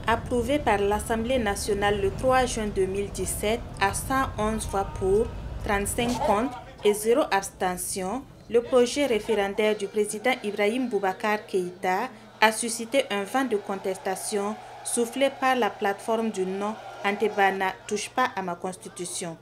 Approuvé par l'Assemblée nationale le 3 juin 2017 à 111 voix pour, 35 contre et 0 abstention, le projet référendaire du président Ibrahim Boubacar Keïta a suscité un vent de contestation soufflé par la plateforme du nom Antebana touche pas à ma constitution.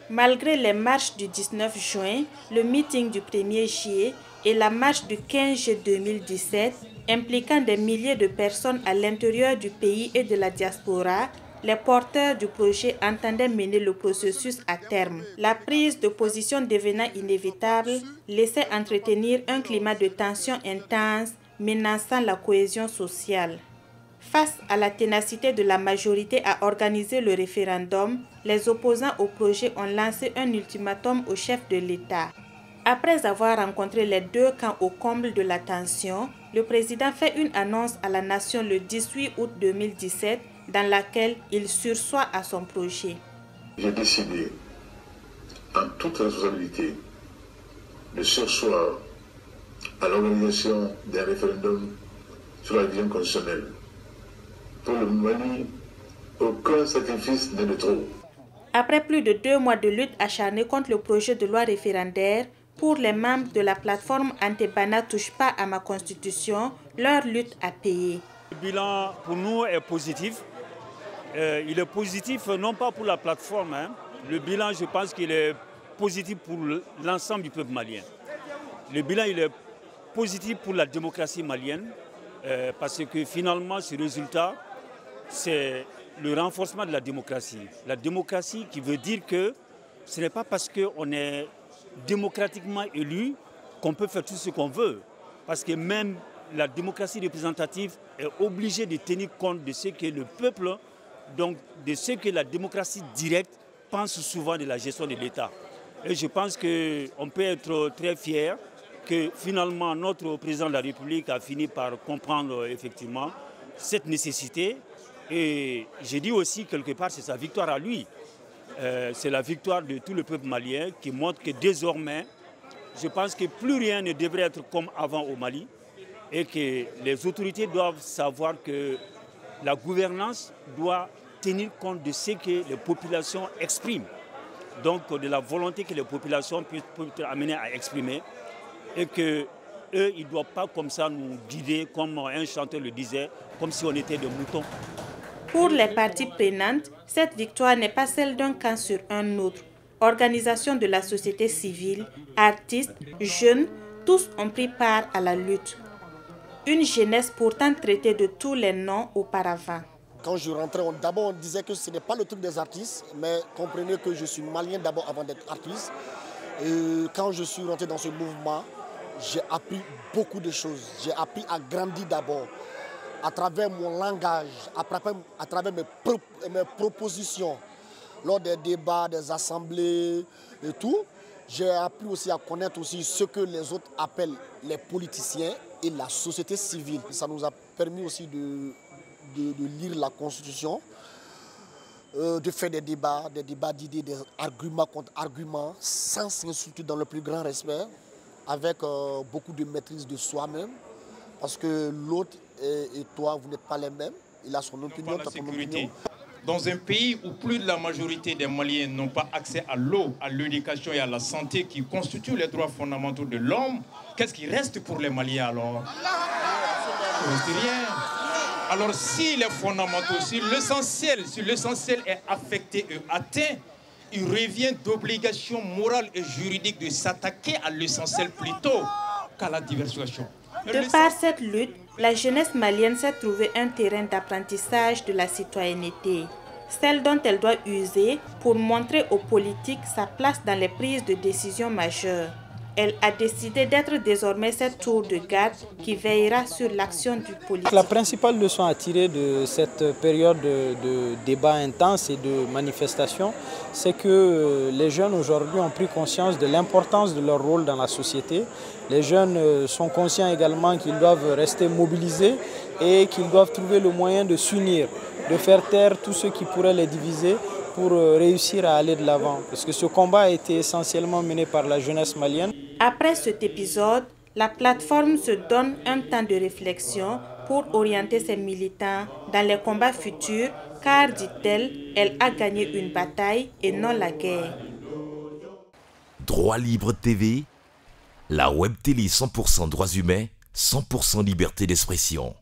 Malgré les marches du 19 juin, le meeting du 1er juillet et la marche du 15 juillet 2017, impliquant des milliers de personnes à l'intérieur du pays et de la diaspora, les porteurs du projet entendaient mener le processus à terme. La prise de position devenant inévitable laissait entretenir un climat de tension intense menaçant la cohésion sociale. Face à la ténacité de la majorité à organiser le référendum, les opposants au projet ont lancé un ultimatum au chef de l'État. Après avoir rencontré les deux camps au comble de la tension, le président fait une annonce à la nation le 18 août 2017 dans laquelle il sursoit à son projet. J'ai décidé, en toute responsabilité, de sursoir à l'organisation d'un référendum sur la vision constitutionnelle. Pour le Mali, aucun sacrifice n'est de trop. Après plus de 2 mois de lutte acharnée contre le projet de loi référendaire, pour les membres de la plateforme Antebana touche pas à ma constitution, leur lutte a payé. Le bilan pour nous est positif. Il est positif non pas pour la plateforme. Le bilan, je pense qu'il est positif pour l'ensemble du peuple malien. Le bilan, il est positif pour la démocratie malienne parce que finalement, ce résultat, c'est le renforcement de la démocratie. La démocratie qui veut dire que ce n'est pas parce qu'on est démocratiquement élu qu'on peut faire tout ce qu'on veut. Parce que même la démocratie représentative est obligée de tenir compte de ce que le peuple, donc de ce que la démocratie directe pense souvent de la gestion de l'État. Et je pense qu'on peut être très fier que finalement notre président de la République a fini par comprendre effectivement cette nécessité. Et j'ai dit aussi quelque part c'est sa victoire à lui. C'est la victoire de tout le peuple malien qui montre que désormais, je pense que plus rien ne devrait être comme avant au Mali et que les autorités doivent savoir que la gouvernance doit tenir compte de ce que les populations expriment. Donc de la volonté que les populations puissent être amenées à exprimer et qu'eux, ils ne doivent pas comme ça nous guider, comme un chanteur le disait, comme si on était des moutons. Pour les parties prenantes, cette victoire n'est pas celle d'un camp sur un autre. Organisations de la société civile, artistes, jeunes, tous ont pris part à la lutte. Une jeunesse pourtant traitée de tous les noms auparavant. Quand je rentrais, d'abord on disait que ce n'est pas le truc des artistes, mais comprenez que je suis malien d'abord avant d'être artiste. Et quand je suis rentré dans ce mouvement, j'ai appris beaucoup de choses. J'ai appris à grandir d'abord. À travers mon langage, à travers mes propositions, lors des débats, des assemblées et tout, j'ai appris aussi à connaître aussi ce que les autres appellent les politiciens et la société civile. Ça nous a permis aussi de lire la Constitution, de faire des débats d'idées, des arguments contre arguments, sans s'insulter dans le plus grand respect, avec beaucoup de maîtrise de soi-même, parce que l'autre et toi, vous n'êtes pas les mêmes. Il a son opinion, la sécurité. Dans un pays où plus de la majorité des Maliens n'ont pas accès à l'eau, à l'éducation et à la santé qui constituent les droits fondamentaux de l'homme, qu'est-ce qui reste pour les Maliens alors? Il ne reste rien. Alors si les fondamentaux, si l'essentiel est affecté et atteint, il revient d'obligation morale et juridique de s'attaquer à l'essentiel plutôt qu'à la diversification. De par cette lutte, la jeunesse malienne s'est trouvée un terrain d'apprentissage de la citoyenneté, celle dont elle doit user pour montrer aux politiques sa place dans les prises de décisions majeures. Elle a décidé d'être désormais cette tour de garde qui veillera sur l'action du politique. La principale leçon à tirer de cette période de débat intense et de manifestation, c'est que les jeunes aujourd'hui ont pris conscience de l'importance de leur rôle dans la société. Les jeunes sont conscients également qu'ils doivent rester mobilisés et qu'ils doivent trouver le moyen de s'unir, de faire taire tout ce qui pourrait les diviser pour réussir à aller de l'avant. Parce que ce combat a été essentiellement mené par la jeunesse malienne. Après cet épisode, la plateforme se donne un temps de réflexion pour orienter ses militants dans les combats futurs, car, dit-elle, elle a gagné une bataille et non la guerre. Droit Libre TV, la web télé 100% droits humains, 100% liberté d'expression.